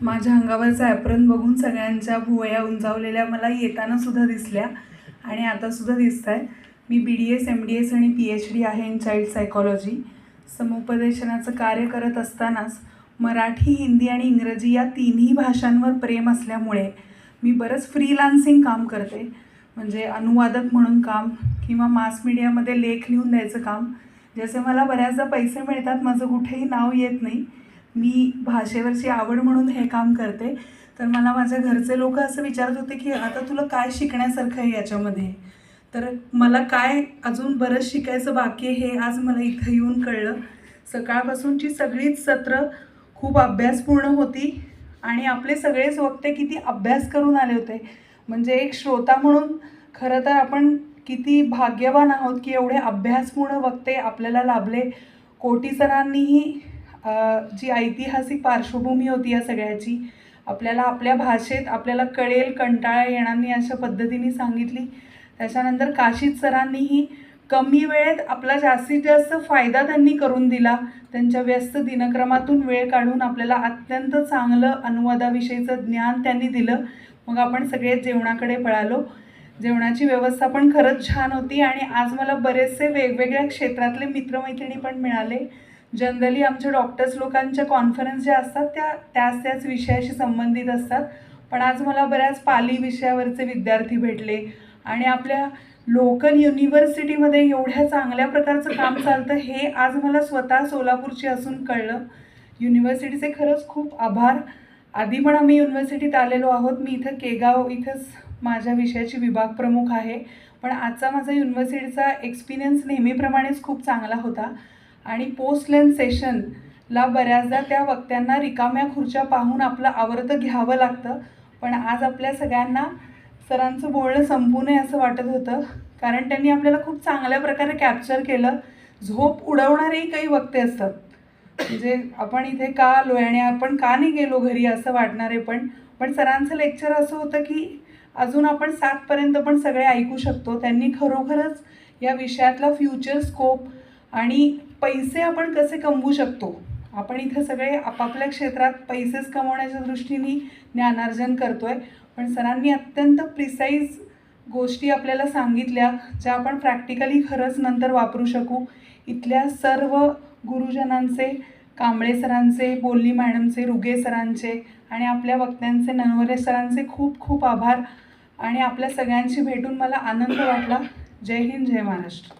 माझ्या अंगावरचा ॲप्रन बघून सगळ्यांच्या भुवया उंचावलेल्या मला येताना सुद्धा दिसल्या आणि आता सुद्धा दिसत आहेत. मी BDS MDS आणि PhD आहे इन चाइल्ड सायकॉलॉजी. समुपदेशनाचं कार्य करत असतानाच मराठी, हिंदी आणि इंग्रजी या तिन्ही भाषांवर प्रेम असल्यामुळे मी बरंच फ्रीलान्सिंग काम करते. म्हणजे अनुवादक म्हणून काम किंवा मास मीडियामध्ये लेख लिहून द्यायचं काम, ज्याचे मला बऱ्याचदा पैसे मिळतात. माझं कुठेही नाव येत नाही. मी भाषेवरची आवड म्हणून हे काम करते. तर मला माझ्या घरचे लोक असं विचारत होते की आता तुला काय शिकण्यासारखं आहे याच्यामध्ये. तर मला काय अजून बरंच शिकायचं बाकी आहे हे आज मला इथं येऊन कळलं. सकाळपासूनची सगळीच सत्र खूप अभ्यासपूर्ण होती आणि आपले सगळेच वक्ते किती अभ्यास करून आले होते. म्हणजे एक श्रोता म्हणून खरं तर आपण किती भाग्यवान आहोत की एवढे अभ्यासपूर्ण वक्ते आपल्याला लाभले. कोटी सरांनीही जी ऐतिहासिक पार्श्वभूमी होती या सगळ्याची आपल्याला आपल्या भाषेत आपल्याला कळेल, कंटाळा येणार नाही अशा पद्धतीने सांगितली. त्याच्यानंतर काशीद सरांनीही कमी वेळेत आपला जास्तीत जास्त फायदा त्यांनी करून दिला. त्यांच्या व्यस्त दिनक्रमातून वेळ काढून आपल्याला अत्यंत चांगलं अनुवादाविषयीचं ज्ञान त्यांनी दिलं. मग आपण सगळे जेवणाकडे पळालो. जेवणाची व्यवस्था पण खरंच छान होती आणि आज मला बरेचसे वेगवेगळ्या क्षेत्रातले मित्रमैत्रिणी पण मिळाले. जनरली आमच्या डॉक्टर्स लोकांच्या कॉन्फरन्स ज्या असतात त्याच विषयाशी संबंधित असतात. पण आज मला बऱ्याच पाली विषयावरचे विद्यार्थी भेटले आणि आपल्या लोकल युनिव्हर्सिटीमध्ये एवढ्या चांगल्या प्रकारचं काम चालतं हे आज मला स्वतः सोलापूरची असून कळलं. युनिव्हर्सिटीचे खरंच खूप आभार. आधी पण आम्ही युनिव्हर्सिटीत आलेलो आहोत. मी इथं केगाव इथंच माझ्या विषयाची विभाग प्रमुख आहे. पण आजचा माझा युनिव्हर्सिटीचा एक्सपिरियन्स नेहमीप्रमाणेच खूप चांगला होता आणि पोस्ट लेंथ सेशनला बऱ्याचदा त्या वक्त्यांना रिकाम्या खुर्च्या पाहून आपलं आवरतं घ्यावं लागतं. पण आज आपल्या सगळ्यांना सरांचं बोलणं संपू नये असं वाटत होतं, कारण त्यांनी आपल्याला खूप चांगल्या प्रकारे कॅप्चर केलं. झोप उडवणारेही काही वक्ते असतात. म्हणजे आपण इथे का आलो आणि आपण का नाही गेलो घरी असं वाटणार आहे. पण सरांचं लेक्चर असं होतं की अजून आपण 7पर्यंत पण सगळे ऐकू शकतो. त्यांनी खरोखरच या विषयातला फ्युचर स्कोप आणि पैसे आपण कसे कमवू शकतो, आपण इथे सगळे आपापल्या क्षेत्रात पैसेच कमवण्याच्या दृष्टीने ज्ञानार्जन करतो आहे. पण सरांनी अत्यंत प्रिसाईज गोष्टी आपल्याला सांगितल्या ज्या आपण प्रॅक्टिकली खरंच नंतर वापरू शकू. इथल्या सर्व गुरुजनांचे, कांबळे सरांचे, बोल्ली मॅडमचे, रुगे सरांचे आणि आपल्या वक्त्यांचे, ननवरे सरांचे खूप खूप आभार. आणि आपल्या सगळ्यांशी भेटून मला आनंद वाटला. जय हिंद, जय महाराष्ट्र.